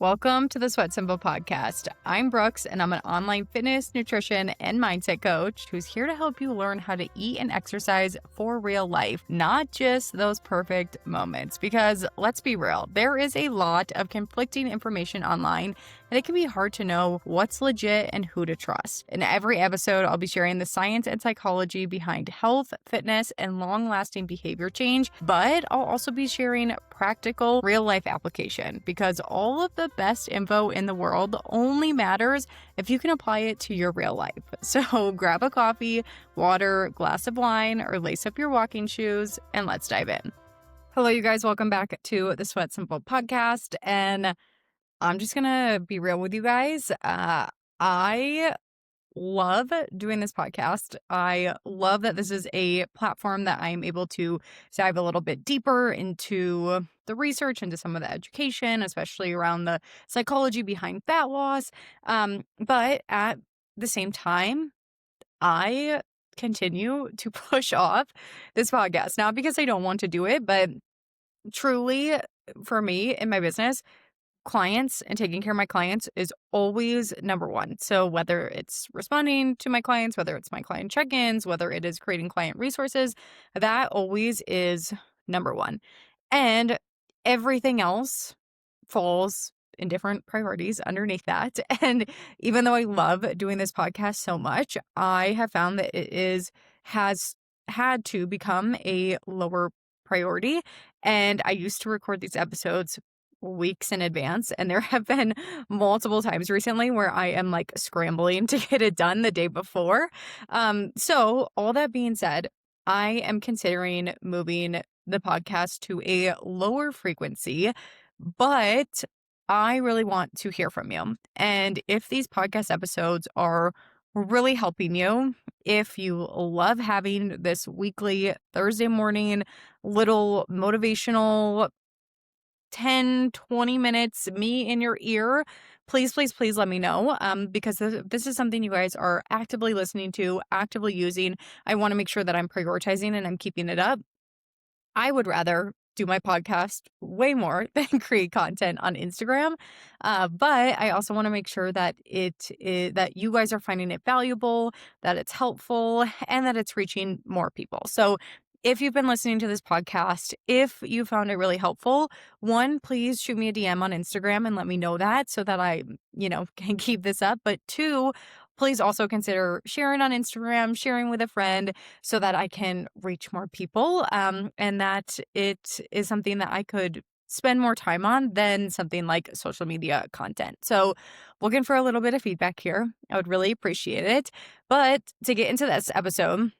Welcome to the Sweat Simple podcast. I'm Brooks, and I'm an online fitness, nutrition, and mindset coach who's here to help you learn how to eat and exercise for real life, not just those perfect moments. Because let's be real, there is a lot of conflicting information online, and it can be hard to know what's legit and who to trust. In every episode, I'll be sharing the science and psychology behind health, fitness, and long-lasting behavior change, but I'll also be sharing practical, real-life application because all of the best info in the world only matters if you can apply it to your real life. So grab a coffee, water, glass of wine, or lace up your walking shoes, and let's dive in. Hello, you guys. Welcome back to the Sweat Simple podcast. And I'm just going to be real with you guys. I love doing this podcast. I love that this is a platform that I'm able to dive a little bit deeper into the research, into some of the education, especially around the psychology behind fat loss. But at the same time, I continue to push off this podcast, not because I don't want to do it, but truly for me in my business, clients and taking care of my clients is always number one. So whether it's responding to my clients, whether it's my client check-ins, whether it is creating client resources, that always is number one. And everything else falls in different priorities underneath that. And even though I love doing this podcast so much, I have found that has had to become a lower priority. And I used to record these episodes weeks in advance, and there have been multiple times recently where I am like scrambling to get it done the day before. So all that being said, I am considering moving the podcast to a lower frequency, but I really want to hear from you. And if these podcast episodes are really helping you, if you love having this weekly Thursday morning little motivational 10, 20 minutes, me in your ear, please let me know. Because this is something you guys are actively listening to, actively using. I want to make sure that I'm prioritizing and I'm keeping it up. I would rather do my podcast way more than create content on Instagram. But I also want to make sure that that you guys are finding it valuable, that it's helpful, and that it's reaching more people. So if you've been listening to this podcast, if you found it really helpful, one, please shoot me a DM on Instagram and let me know that so that I, can keep this up. But two, please also consider sharing on Instagram, sharing with a friend so that I can reach more people, and that it is something that I could spend more time on than something like social media content. So looking for a little bit of feedback here. I would really appreciate it. But to get into this episode,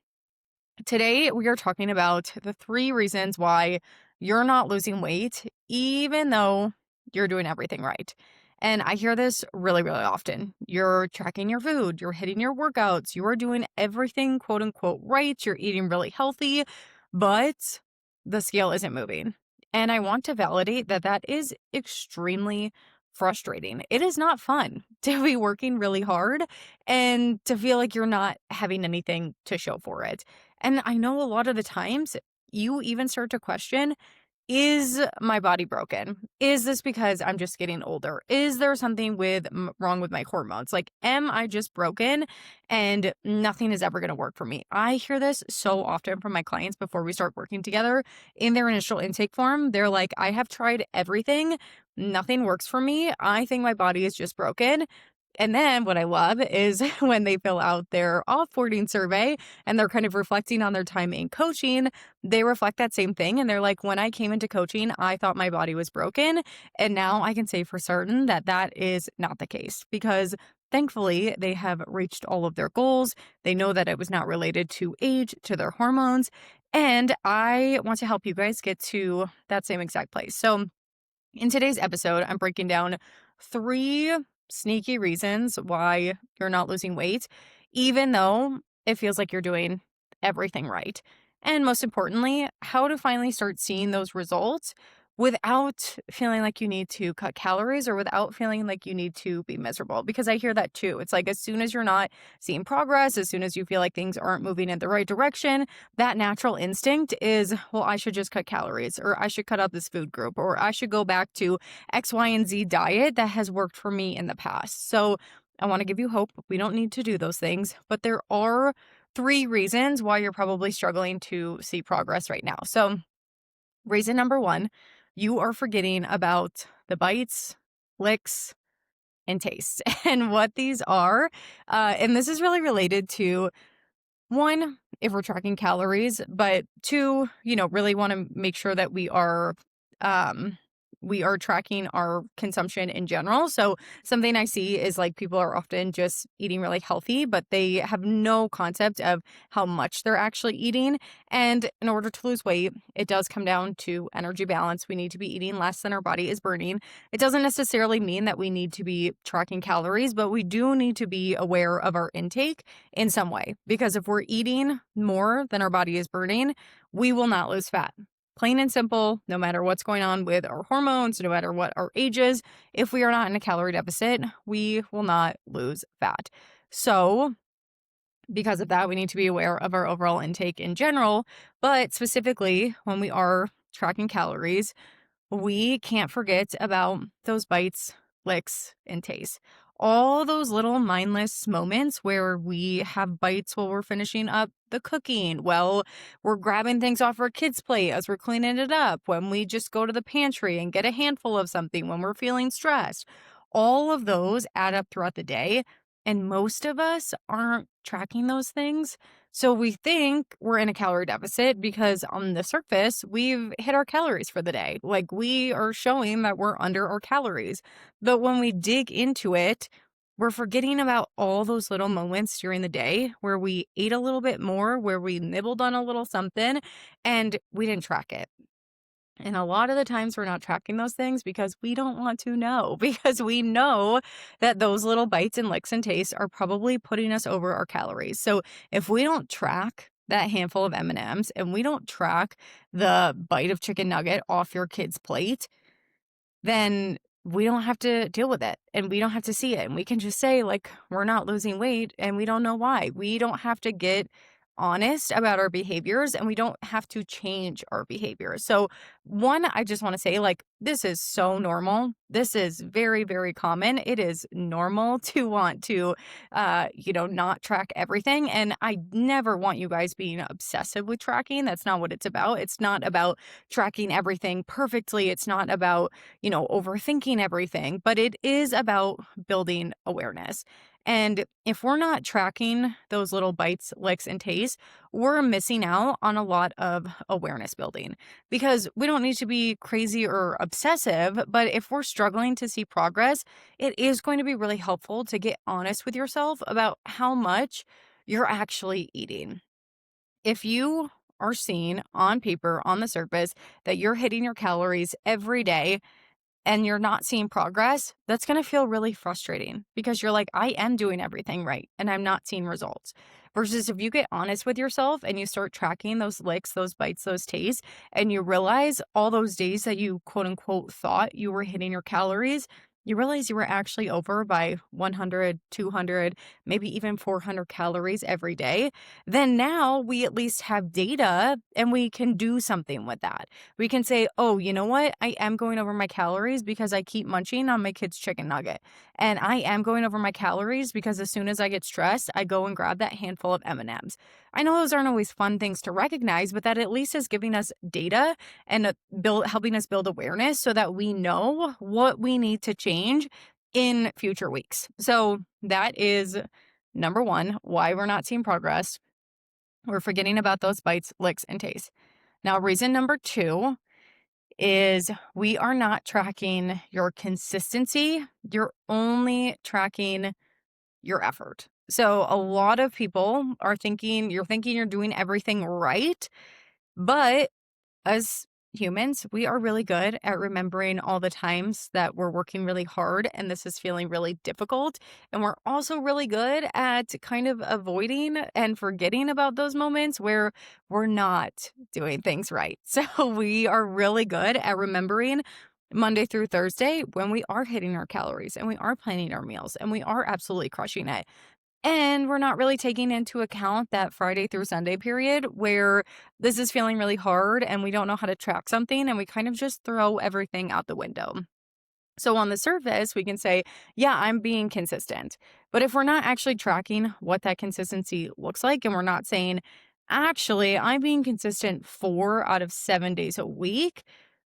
today, we are talking about the 3 reasons why you're not losing weight, even though you're doing everything right. And I hear this really, really often. You're tracking your food, you're hitting your workouts, you are doing everything quote unquote right, you're eating really healthy, but the scale isn't moving. And I want to validate that that is extremely frustrating. It is not fun to be working really hard and to feel like you're not having anything to show for it. And I know a lot of the times you even start to question, is my body broken? Is this because I'm just getting older? Is there something wrong with my hormones? Like, am I just broken and nothing is ever going to work for me? I hear this so often from my clients before we start working together. In their initial intake form, they're like, I have tried everything. Nothing works for me. I think my body is just broken. And then what I love is when they fill out their offboarding survey and they're kind of reflecting on their time in coaching, they reflect that same thing. And they're like, when I came into coaching, I thought my body was broken. And now I can say for certain that that is not the case because thankfully they have reached all of their goals. They know that it was not related to age, to their hormones. And I want to help you guys get to that same exact place. So in today's episode, I'm breaking down 3 sneaky reasons why you're not losing weight, even though it feels like you're doing everything right. And most importantly, how to finally start seeing those results without feeling like you need to cut calories or without feeling like you need to be miserable. Because I hear that too. It's like as soon as you're not seeing progress, as soon as you feel like things aren't moving in the right direction, that natural instinct is, well, I should just cut calories, or I should cut out this food group, or I should go back to X, Y, and Z diet that has worked for me in the past. So I want to give you hope. We don't need to do those things, but there are 3 reasons why you're probably struggling to see progress right now. So, reason number 1, you are forgetting about the bites, licks, and tastes and what these are. And this is really related to 1, if we're tracking calories, but 2, really want to make sure that um, we are tracking our consumption in general. So something I see is like people are often just eating really healthy, but they have no concept of how much they're actually eating. And in order to lose weight, it does come down to energy balance. We need to be eating less than our body is burning. It doesn't necessarily mean that we need to be tracking calories, but we do need to be aware of our intake in some way. Because if we're eating more than our body is burning, we will not lose fat. Plain and simple, no matter what's going on with our hormones, no matter what our age is, if we are not in a calorie deficit, we will not lose fat. So, because of that, we need to be aware of our overall intake in general, but specifically when we are tracking calories, we can't forget about those bites, licks, and tastes. All those little mindless moments where we have bites while we're finishing up the cooking, well, we're grabbing things off our kids' plate as we're cleaning it up, when we just go to the pantry and get a handful of something when we're feeling stressed. All of those add up throughout the day, and most of us aren't tracking those things. So we think we're in a calorie deficit because on the surface, we've hit our calories for the day. Like we are showing that we're under our calories. But when we dig into it, we're forgetting about all those little moments during the day where we ate a little bit more, where we nibbled on a little something, and we didn't track it. And a lot of the times we're not tracking those things because we don't want to know, because we know that those little bites and licks and tastes are probably putting us over our calories. So if we don't track that handful of M&Ms and we don't track the bite of chicken nugget off your kid's plate, then we don't have to deal with it and we don't have to see it. And we can just say, like, we're not losing weight and we don't know why. We don't have to get honest about our behaviors and we don't have to change our behaviors. So, one, I just want to say, like, this is so normal. This is very, very common. It is normal to want to, not track everything. And I never want you guys being obsessive with tracking. That's not what it's about. It's not about tracking everything perfectly. It's not about overthinking everything, but it is about building awareness. And if we're not tracking those little bites, licks, and tastes, we're missing out on a lot of awareness building, because we don't need to be crazy or obsessive. But if we're struggling to see progress, it is going to be really helpful to get honest with yourself about how much you're actually eating. If you are seeing on paper, on the surface, that you're hitting your calories every day, and you're not seeing progress, that's going to feel really frustrating, because you're like, I am doing everything right and I'm not seeing results. Versus if you get honest with yourself and you start tracking those licks, those bites, those tastes, and you realize all those days that you quote unquote thought you were hitting your calories, you realize you were actually over by 100, 200, maybe even 400 calories every day, then now we at least have data and we can do something with that. We can say, oh, you know what? I am going over my calories because I keep munching on my kid's chicken nugget. And I am going over my calories because as soon as I get stressed, I go and grab that handful of M&Ms. I know those aren't always fun things to recognize, but that at least is giving us data and helping us build awareness so that we know what we need to change in future weeks. So that is number 1, why we're not seeing progress. We're forgetting about those bites, licks, and tastes. Now, reason number 2 is we are not tracking your consistency. You're only tracking your effort. So a lot of people are thinking you're doing everything right, but as Humans, we are really good at remembering all the times that we're working really hard and this is feeling really difficult. And we're also really good at kind of avoiding and forgetting about those moments where we're not doing things right. So we are really good at remembering Monday through Thursday when we are hitting our calories and we are planning our meals and we are absolutely crushing it. And we're not really taking into account that Friday through Sunday period where this is feeling really hard and we don't know how to track something and we kind of just throw everything out the window. So on the surface, we can say, yeah, I'm being consistent. But if we're not actually tracking what that consistency looks like and we're not saying, actually, I'm being consistent 4 out of 7 days a week,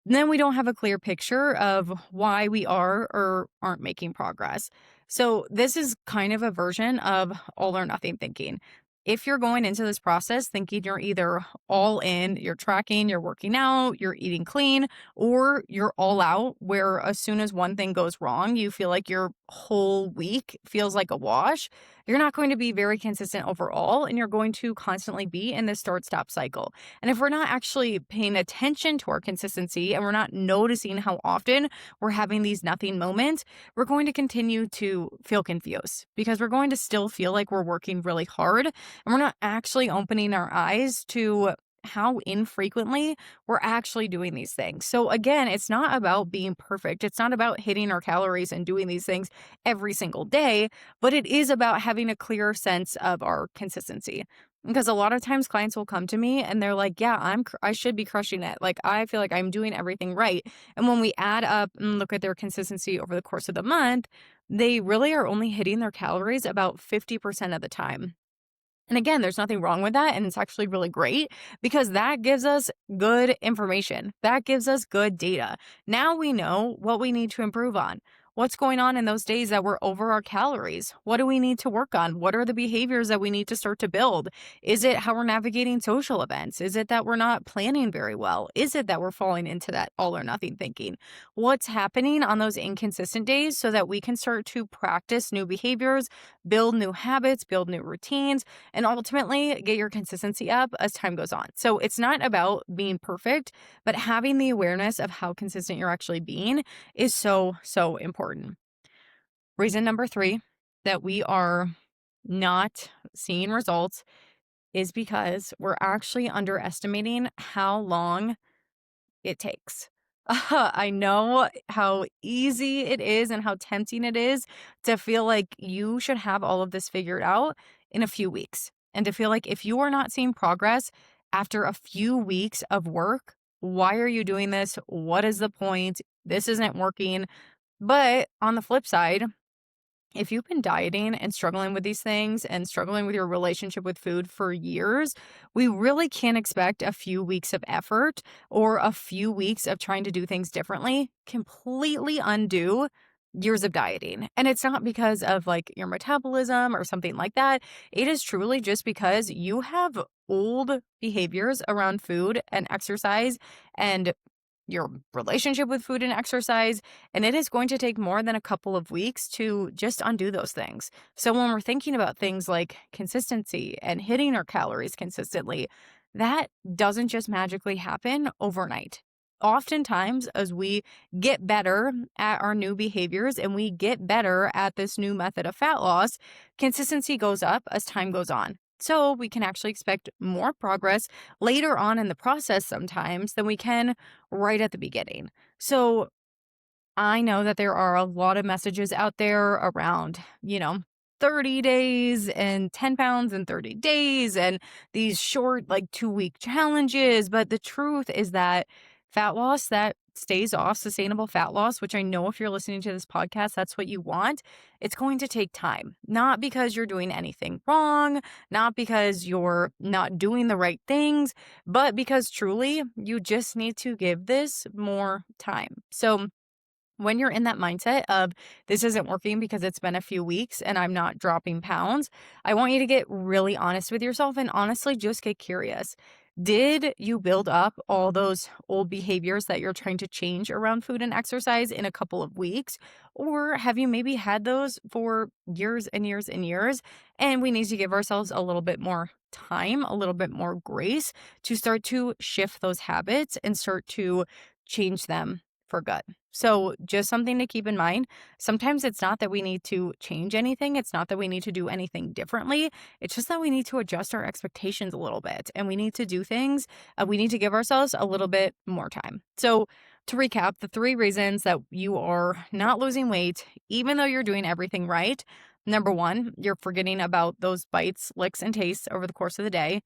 then we don't have a clear picture of why we are or aren't making progress. So this is kind of a version of all or nothing thinking. If you're going into this process thinking you're either all in, you're tracking, you're working out, you're eating clean, or you're all out, where as soon as one thing goes wrong, you feel like your whole week feels like a wash, you're not going to be very consistent overall, and you're going to constantly be in this start stop cycle. And if we're not actually paying attention to our consistency and we're not noticing how often we're having these nothing moments, we're going to continue to feel confused because we're going to still feel like we're working really hard and we're not actually opening our eyes to how infrequently we're actually doing these things. So again, it's not about being perfect. It's not about hitting our calories and doing these things every single day, but it is about having a clear sense of our consistency. Because a lot of times clients will come to me and they're like, "Yeah, I should be crushing it. Like I feel like I'm doing everything right." And when we add up and look at their consistency over the course of the month, they really are only hitting their calories about 50% of the time. And again, there's nothing wrong with that. And it's actually really great because that gives us good information. That gives us good data. Now we know what we need to improve on. What's going on in those days that we're over our calories? What do we need to work on? What are the behaviors that we need to start to build? Is it how we're navigating social events? Is it that we're not planning very well? Is it that we're falling into that all or nothing thinking? What's happening on those inconsistent days so that we can start to practice new behaviors, build new habits, build new routines, and ultimately get your consistency up as time goes on. So it's not about being perfect, but having the awareness of how consistent you're actually being is so, so important. Reason number three that we are not seeing results is because we're actually underestimating how long it takes. I know how easy it is and how tempting it is to feel like you should have all of this figured out in a few weeks. And to feel like if you are not seeing progress after a few weeks of work, why are you doing this? What is the point? This isn't working. But on the flip side, if you've been dieting and struggling with these things and struggling with your relationship with food for years, we really can't expect a few weeks of effort or a few weeks of trying to do things differently completely undo years of dieting. And it's not because of like your metabolism or something like that. It is truly just because you have old behaviors around food and exercise and your relationship with food and exercise, and it is going to take more than a couple of weeks to just undo those things. So when we're thinking about things like consistency and hitting our calories consistently, that doesn't just magically happen overnight. Oftentimes, as we get better at our new behaviors and we get better at this new method of fat loss, consistency goes up as time goes on. So we can actually expect more progress later on in the process sometimes than we can right at the beginning. So I know that there are a lot of messages out there around, 30 days and 10 pounds in 30 days and these short, like 2-week challenges. But the truth is that fat loss that stays off, sustainable fat loss, which I know if you're listening to this podcast, that's what you want. It's going to take time, not because you're doing anything wrong, not because you're not doing the right things, but because truly you just need to give this more time. So when you're in that mindset of this isn't working because it's been a few weeks and I'm not dropping pounds, I want you to get really honest with yourself and honestly just get curious. Did you build up all those old behaviors that you're trying to change around food and exercise in a couple of weeks? Or have you maybe had those for years and years and years? And we need to give ourselves a little bit more time, a little bit more grace to start to shift those habits and start to change them for good. So, just something to keep in mind. Sometimes it's not that we need to change anything, it's not that we need to do anything differently. It's just that we need to adjust our expectations a little bit and we need to do things, we need to give ourselves a little bit more time. So, to recap, the three reasons that you are not losing weight, even though you're doing everything right. Number one, you're forgetting about those bites, licks, and tastes over the course of the day.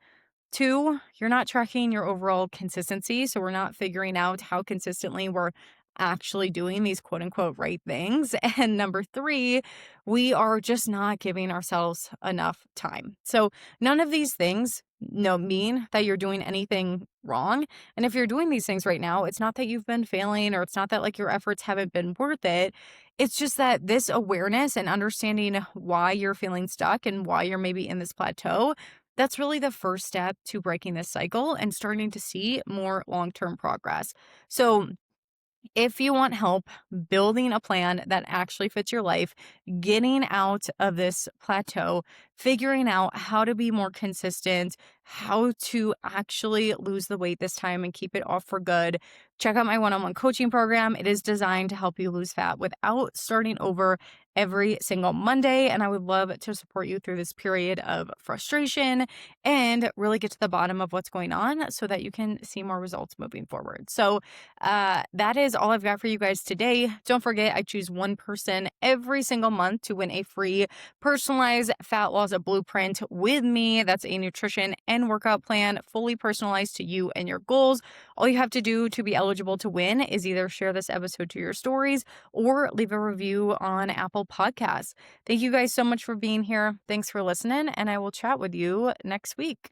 Two, you're not tracking your overall consistency. So we're not figuring out how consistently we're actually doing these quote unquote right things. And number three, we are just not giving ourselves enough time. So none of these things mean that you're doing anything wrong. And if you're doing these things right now, it's not that you've been failing or it's not that like your efforts haven't been worth it. It's just that this awareness and understanding why you're feeling stuck and why you're maybe in this plateau, that's really the first step to breaking this cycle and starting to see more long-term progress. So if you want help building a plan that actually fits your life, getting out of this plateau, figuring out how to be more consistent, how to actually lose the weight this time and keep it off for good, check out my one-on-one coaching program. It is designed to help you lose fat without starting over every single Monday. And I would love to support you through this period of frustration and really get to the bottom of what's going on so that you can see more results moving forward. So that is all I've got for you guys today. Don't forget, I choose one person every single month to win a free personalized fat loss blueprint with me. That's a nutrition and workout plan fully personalized to you and your goals. All you have to do to be eligible to win is either share this episode to your stories or leave a review on Apple Podcasts. Thank you guys so much for being here. Thanks for listening, and I will chat with you next week.